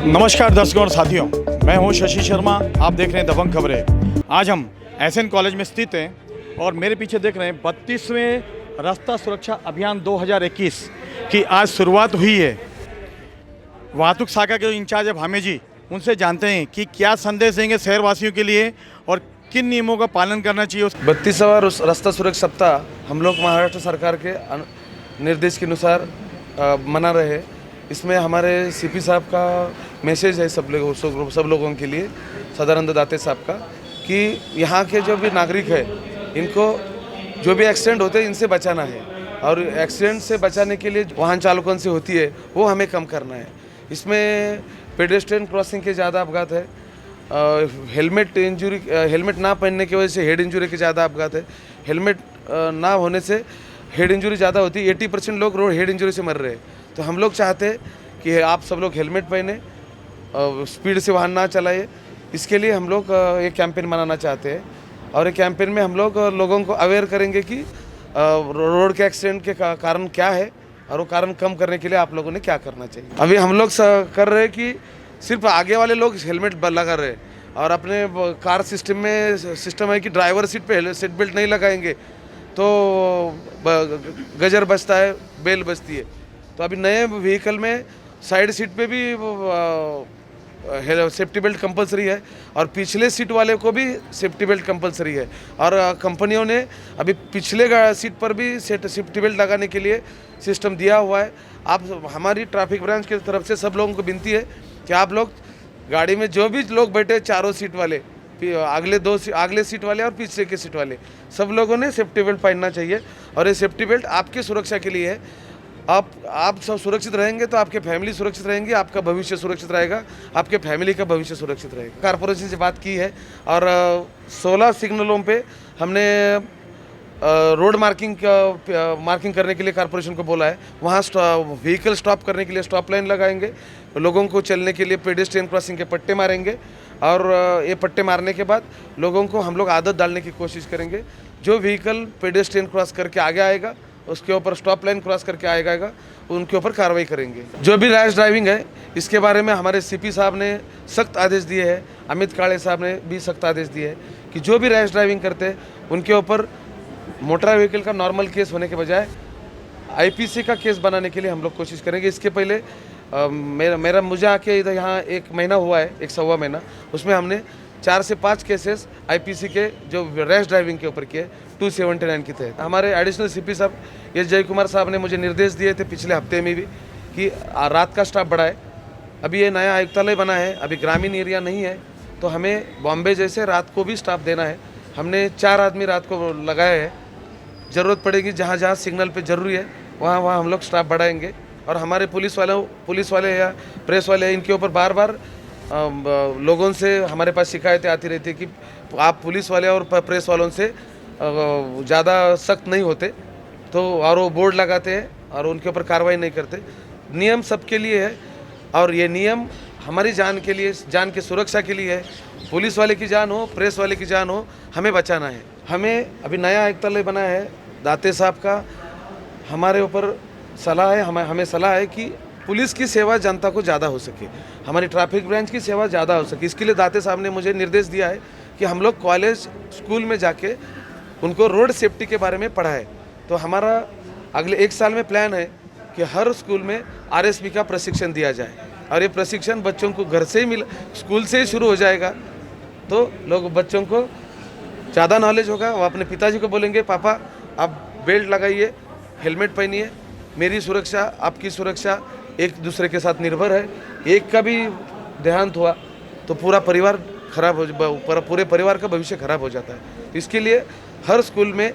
नमस्कार दर्शकों और साथियों, मैं हूं शशि शर्मा। आप देख रहे हैं दबंग खबरें। आज हम एसएन कॉलेज में स्थित हैं और मेरे पीछे देख रहे हैं 32वें रास्ता सुरक्षा अभियान 2021 की आज शुरुआत हुई है। वाहतुक शाखा के जो इंचार्ज है भामे जी, उनसे जानते हैं कि क्या संदेश देंगे शहरवासियों के लिए और किन नियमों का पालन करना चाहिए। 32वां रास्ता सुरक्षा सप्ताह हम लोग महाराष्ट्र सरकार के निर्देश के अनुसार मना रहे हैं। इसमें हमारे सीपी साहब का मैसेज है सब लोगों के लिए, सदानंद दाते साहब का, कि यहाँ के जो भी नागरिक है इनको जो भी एक्सीडेंट होते हैं इनसे बचाना है और एक्सीडेंट से बचाने के लिए वाहन चालकों से होती है वो हमें कम करना है। इसमें पेडेस्ट्रियन क्रॉसिंग के ज़्यादा अपघात है, हेलमेट ना पहनने की वजह से हेड इंजरी के ज़्यादा अपघात है, हेलमेट ना होने से हेड इंजरी ज़्यादा होती है। 80% लोग रोड हेड इंजरी से मर रहे हैं। तो हम लोग चाहते हैं कि आप सब लोग हेलमेट पहने, स्पीड से वाहन ना चलाइए। इसके लिए हम लोग एक कैंपेन मनाना चाहते हैं और एक कैंपेन में हम लोग लोगों को अवेयर करेंगे कि रोड के एक्सीडेंट के कारण क्या है और वो कारण कम करने के लिए आप लोगों ने क्या करना चाहिए। अभी हम लोग कर रहे हैं कि सिर्फ आगे वाले लोग हेलमेट लगा रहे हैं और अपने कार सिस्टम है कि ड्राइवर सीट पे सीट बेल्ट नहीं लगाएंगे तो गजर बजता है, बेल बजती है। तो अभी नए व्हीकल में साइड सीट पे भी सेफ्टी बेल्ट कंपलसरी है और पिछले सीट वाले को भी सेफ्टी बेल्ट कंपलसरी है और कंपनियों ने अभी पिछले सीट पर भी सेफ्टी बेल्ट लगाने के लिए सिस्टम दिया हुआ है। आप हमारी ट्रैफिक ब्रांच की तरफ से सब लोगों को विनती है कि आप लोग गाड़ी में जो भी लोग बैठे, चारों सीट वाले, अगले सीट वाले और पीछे के सीट वाले, सब लोगों ने सेफ्टी बेल्ट पहनना चाहिए और ये सेफ्टी बेल्ट आपकी सुरक्षा के लिए है। आप सब सुरक्षित रहेंगे तो आपके फैमिली सुरक्षित रहेंगी, आपका भविष्य सुरक्षित रहेगा, आपके फैमिली का भविष्य सुरक्षित रहेगा। कारपोरेशन से बात की है और 16 सिग्नलों पे हमने रोड मार्किंग करने के लिए कारपोरेशन को बोला है। वहाँ व्हीकल स्टॉप करने के लिए स्टॉप लाइन लगाएंगे, लोगों को चलने के लिए पेडेस्ट्रियन क्रॉसिंग के पट्टे मारेंगे और ये पट्टे मारने के बाद लोगों को हम लोग आदत डालने की कोशिश करेंगे। जो व्हीकल पेडेस्ट्रियन क्रॉस करके आगे आएगा उसके ऊपर स्टॉप लाइन क्रॉस करके आएगा, उनके ऊपर कार्रवाई करेंगे। जो भी रैश ड्राइविंग है इसके बारे में हमारे सीपी साहब ने सख्त आदेश दिए हैं, अमित काळे साहब ने भी सख्त आदेश दिए हैं कि जो भी रैश ड्राइविंग करते हैं उनके ऊपर मोटर व्हीकल का नॉर्मल केस होने के बजाय आईपीसी का केस बनाने के लिए हम लोग कोशिश करेंगे। इसके पहले मुझे आके इधर यहाँ 1 महीना हुआ है, 1 सवा महीना, उसमें हमने 4 से 5 केसेस आईपीसी के जो रैश ड्राइविंग के ऊपर किए 279 के तहत। हमारे एडिशनल सीपी साहब एस जय कुमार साहब ने मुझे निर्देश दिए थे पिछले हफ्ते में भी कि रात का स्टाफ बढ़ाए। अभी ये नया आयुक्तालय बना है, अभी ग्रामीण एरिया नहीं है, तो हमें बॉम्बे जैसे रात को भी स्टाफ देना है। हमने 4 आदमी रात को लगाए हैं। ज़रूरत पड़ेगी जहाँ जहाँ सिग्नल पे ज़रूरी है वहाँ हम लोग स्टाफ बढ़ाएंगे और हमारे पुलिस वाले या प्रेस वाले इनके ऊपर बार बार लोगों से हमारे पास शिकायतें आती रहती है कि आप पुलिस वाले और प्रेस वालों से ज़्यादा सख्त नहीं होते तो और वो बोर्ड लगाते हैं और उनके ऊपर कार्रवाई नहीं करते। नियम सबके लिए है और ये नियम हमारी जान के लिए, जान की सुरक्षा के लिए है। पुलिस वाले की जान हो, प्रेस वाले की जान हो, हमें बचाना है। हमें अभी नया आयुक्तालय बना है दाते साहब का, हमारे ऊपर सलाह है, हमें सलाह है कि पुलिस की सेवा जनता को ज़्यादा हो सके, हमारी ट्रैफिक ब्रांच की सेवा ज़्यादा हो सके। इसके लिए दाते साहब ने मुझे निर्देश दिया है कि हम लोग कॉलेज स्कूल में जाके उनको रोड सेफ्टी के बारे में पढ़ाएं। तो हमारा अगले 1 साल में प्लान है कि हर स्कूल में आरएसपी का प्रशिक्षण दिया जाए और ये प्रशिक्षण बच्चों को घर से ही स्कूल से ही शुरू हो जाएगा। तो बच्चों को ज़्यादा नॉलेज होगा। वो अपने पिताजी को बोलेंगे, पापा आप बेल्ट लगाइए, हेलमेट पहनिए, मेरी सुरक्षा आपकी सुरक्षा एक दूसरे के साथ निर्भर है। एक का भी देहांत हुआ तो पूरा परिवार पूरे परिवार का भविष्य खराब हो जाता है। इसके लिए हर स्कूल में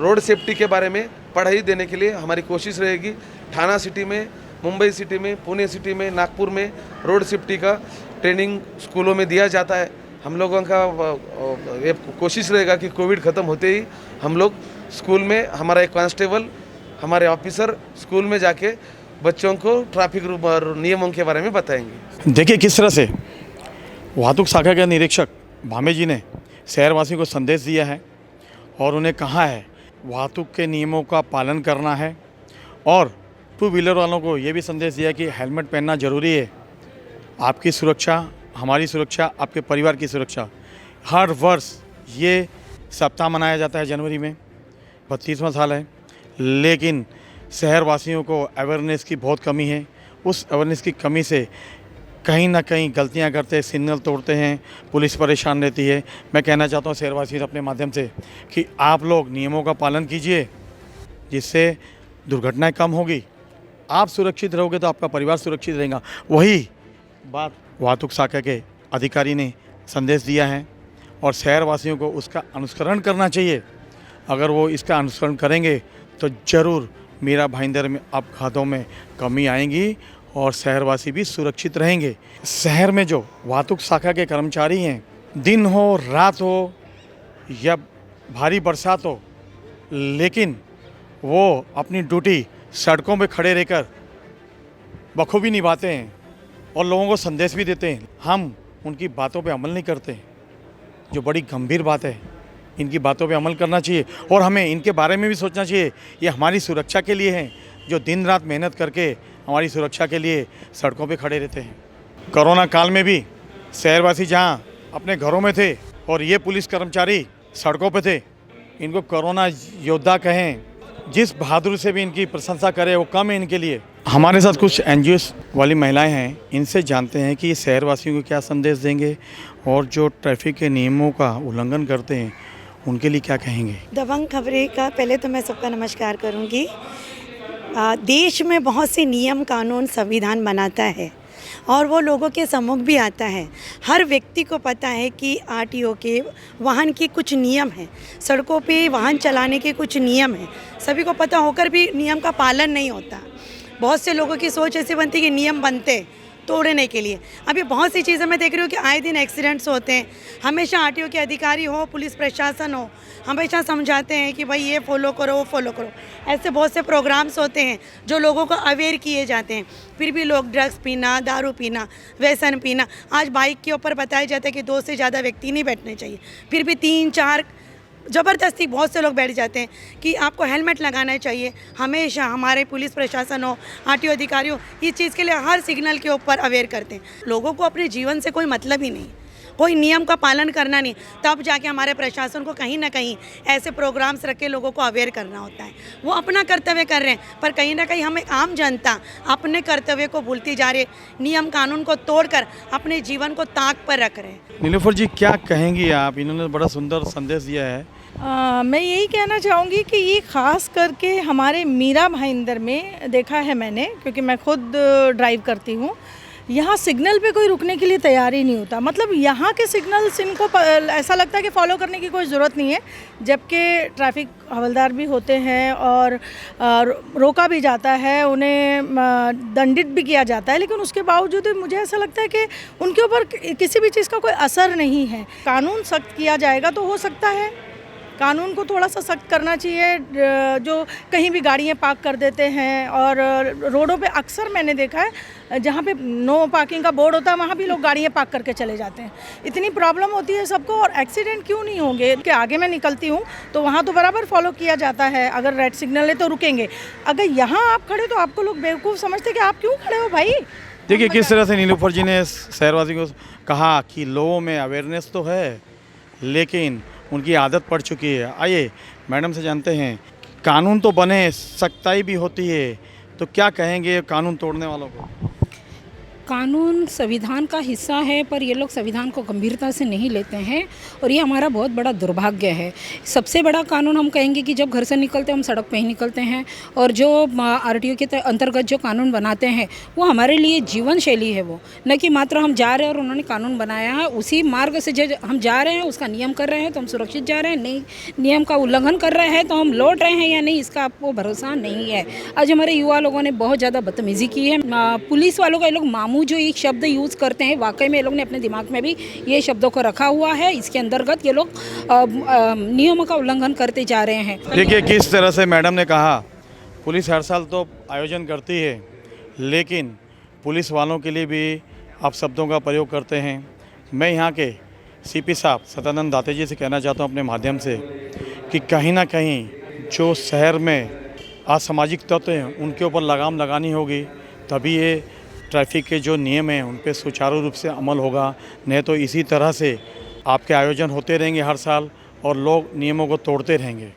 रोड सेफ्टी के बारे में पढ़ाई देने के लिए हमारी कोशिश रहेगी। ठाणा सिटी में, मुंबई सिटी में, पुणे सिटी में, नागपुर में रोड सेफ्टी का ट्रेनिंग स्कूलों में दिया जाता है। हम लोगों का ये कोशिश रहेगा कि कोविड ख़त्म होते ही हम लोग स्कूल में, हमारा एक कांस्टेबल, हमारे ऑफिसर स्कूल में जाके बच्चों को ट्रैफिक नियमों के बारे में बताएंगे। देखिए किस तरह से वाहतुक शाखा के निरीक्षक भामे जी ने शहरवासियों को संदेश दिया है और उन्हें कहा है वाहतुक के नियमों का पालन करना है और 2 व्हीलर वालों को ये भी संदेश दिया कि हेलमेट पहनना ज़रूरी है आपकी सुरक्षा, हमारी सुरक्षा, आपके परिवार की सुरक्षा। हर वर्ष ये सप्ताह मनाया जाता है जनवरी में, 32वां साल है, लेकिन शहरवासियों को अवेयरनेस की बहुत कमी है। उस अवेयरनेस की कमी से कहीं ना कहीं गलतियां करते हैं, सिग्नल तोड़ते हैं, पुलिस परेशान रहती है। मैं कहना चाहता हूं शहरवासियों से अपने माध्यम से कि आप लोग नियमों का पालन कीजिए, जिससे दुर्घटनाएं कम होगी। आप सुरक्षित रहोगे तो आपका परिवार सुरक्षित रहेगा। वही बात वाहतुक शाखा के अधिकारी ने संदेश दिया है और शहरवासियों को उसका अनुसरण करना चाहिए। अगर वो इसका अनुसरण करेंगे तो ज़रूर मेरा भाईंदर में अपघातों में कमी आएगी और शहरवासी भी सुरक्षित रहेंगे। शहर में जो वाहतुक शाखा के कर्मचारी हैं, दिन हो रात हो या भारी बरसात हो, लेकिन वो अपनी ड्यूटी सड़कों पे खड़े रहकर बखूबी निभाते हैं और लोगों को संदेश भी देते हैं। हम उनकी बातों पे अमल नहीं करते, जो बड़ी गंभीर बात है। इनकी बातों पे अमल करना चाहिए और हमें इनके बारे में भी सोचना चाहिए। ये हमारी सुरक्षा के लिए हैं, जो दिन रात मेहनत करके हमारी सुरक्षा के लिए सड़कों पे खड़े रहते हैं। कोरोना काल में भी शहरवासी जहाँ अपने घरों में थे और ये पुलिस कर्मचारी सड़कों पे थे, इनको कोरोना योद्धा कहें, जिस बहादुरी से भी इनकी प्रशंसा करें वो कम है इनके लिए। हमारे साथ कुछ एनजीओ वाली महिलाएं हैं, इनसे जानते हैं कि ये शहरवासियों को क्या संदेश देंगे और जो ट्रैफिक के नियमों का उल्लंघन करते हैं उनके लिए क्या कहेंगे। दबंग खबरें का पहले तो मैं सबका नमस्कार करूंगी। देश में बहुत से नियम कानून संविधान बनाता है और वो लोगों के सम्मुख भी आता है। हर व्यक्ति को पता है कि आरटीओ के वाहन के कुछ नियम हैं, सड़कों पे वाहन चलाने के कुछ नियम हैं। सभी को पता होकर भी नियम का पालन नहीं होता। बहुत से लोगों की सोच ऐसी बनती है कि नियम बनते तोड़ने के लिए। अभी बहुत सी चीज़ें मैं देख रही हूँ कि आए दिन एक्सीडेंट्स होते हैं। हमेशा आरटीओ के अधिकारी हो, पुलिस प्रशासन हो, हमेशा समझाते हैं कि भाई ये फॉलो करो, वो फॉलो करो। ऐसे बहुत से प्रोग्राम्स होते हैं जो लोगों को अवेयर किए जाते हैं, फिर भी लोग ड्रग्स पीना, दारू पीना, व्यसन पीना। आज बाइक के ऊपर बताया जाता है कि 2 से ज़्यादा व्यक्ति नहीं बैठने चाहिए, फिर भी 3-4 ज़बरदस्ती बहुत से लोग बैठ जाते हैं कि आपको हेलमेट लगाना चाहिए। हमेशा हमारे पुलिस प्रशासन हो, आरटीओ अधिकारी हो, इस चीज़ के लिए हर सिग्नल के ऊपर अवेयर करते हैं। लोगों को अपने जीवन से कोई मतलब ही नहीं, कोई नियम का पालन करना नहीं, तब जाके हमारे प्रशासन को कहीं ना कहीं ऐसे प्रोग्राम्स रख के लोगों को अवेयर करना होता है। वो अपना कर्तव्य कर रहे हैं, पर कहीं ना कहीं हमें आम जनता अपने कर्तव्य को भूलती जा रही है, नियम कानून को तोड़कर अपने जीवन को ताक पर रख रहे हैं। नीलूफर जी क्या कहेंगी आप? इन्होंने बड़ा सुंदर संदेश दिया है। मैं यही कहना चाहूँगी कि ये ख़ास करके हमारे मीरा भाईंदर में देखा है मैंने, क्योंकि मैं खुद ड्राइव करती हूँ। यहाँ सिग्नल पे कोई रुकने के लिए तैयार ही नहीं होता। मतलब यहाँ के सिग्नल्स इनको ऐसा लगता है कि फॉलो करने की कोई ज़रूरत नहीं है, जबकि ट्रैफिक हवलदार भी होते हैं और रोका भी जाता है, उन्हें दंडित भी किया जाता है, लेकिन उसके बावजूद मुझे ऐसा लगता है कि उनके ऊपर किसी भी चीज़ का कोई असर नहीं है। कानून सख्त किया जाएगा तो हो सकता है, कानून को थोड़ा सा सख्त करना चाहिए। जो कहीं भी गाड़ियाँ पार्क कर देते हैं और रोडों पे अक्सर मैंने देखा है जहाँ पे नो पार्किंग का बोर्ड होता है वहाँ भी लोग गाड़ियाँ पार्क करके चले जाते हैं। इतनी प्रॉब्लम होती है सबको, और एक्सीडेंट क्यों नहीं होंगे? कि आगे मैं निकलती हूँ तो वहाँ तो बराबर फॉलो किया जाता है, अगर रेड सिग्नल है तो रुकेंगे। अगर यहाँ आप खड़े तो आपको लोग बेवकूफ़ समझते कि आप क्यों खड़े हो भाई। देखिए किस तरह से नीलूफर जी ने शहरवासी को कहा कि लोगों में अवेयरनेस तो है, लेकिन उनकी आदत पड़ चुकी है। आइए मैडम से जानते हैं, कानून तो बने, सख्ताई भी होती है, तो क्या कहेंगे कानून तोड़ने वालों को? कानून संविधान का हिस्सा है, पर ये लोग संविधान को गंभीरता से नहीं लेते हैं और ये हमारा बहुत बड़ा दुर्भाग्य है। सबसे बड़ा कानून हम कहेंगे कि जब घर से निकलते हैं हम सड़क पे ही निकलते हैं, और जो आरटीओ के अंतर्गत जो कानून बनाते हैं वो हमारे लिए जीवन शैली है, वो न कि मात्र हम जा रहे हैं और उन्होंने कानून बनाया है उसी मार्ग से जो हम जा रहे हैं उसका नियम कर रहे हैं तो हम सुरक्षित जा रहे हैं, नहीं नियम का उल्लंघन कर रहे हैं तो हम लौट रहे हैं या नहीं, इसका आपको भरोसा नहीं है। आज हमारे युवा लोगों ने बहुत ज़्यादा बदतमीज़ी की है। पुलिस वालों का ये लोग मामू जो एक शब्द यूज़ करते हैं, वाकई में ये लोग ने अपने दिमाग में भी ये शब्दों को रखा हुआ है। इसके अंतर्गत ये लोग नियमों का उल्लंघन करते जा रहे हैं। देखिए किस तरह से मैडम ने कहा, पुलिस हर साल तो आयोजन करती है, लेकिन पुलिस वालों के लिए भी आप शब्दों का प्रयोग करते हैं। मैं यहाँ के सीपी साहब सदानंद दाते जी से कहना चाहता हूँ अपने माध्यम से कि कहीं ना कहीं जो शहर में असामाजिक तत्व हैं उनके ऊपर लगाम लगानी होगी, तभी ये ट्रैफिक के जो नियम हैं उन पे सुचारू रूप से अमल होगा, नहीं तो इसी तरह से आपके आयोजन होते रहेंगे हर साल और लोग नियमों को तोड़ते रहेंगे।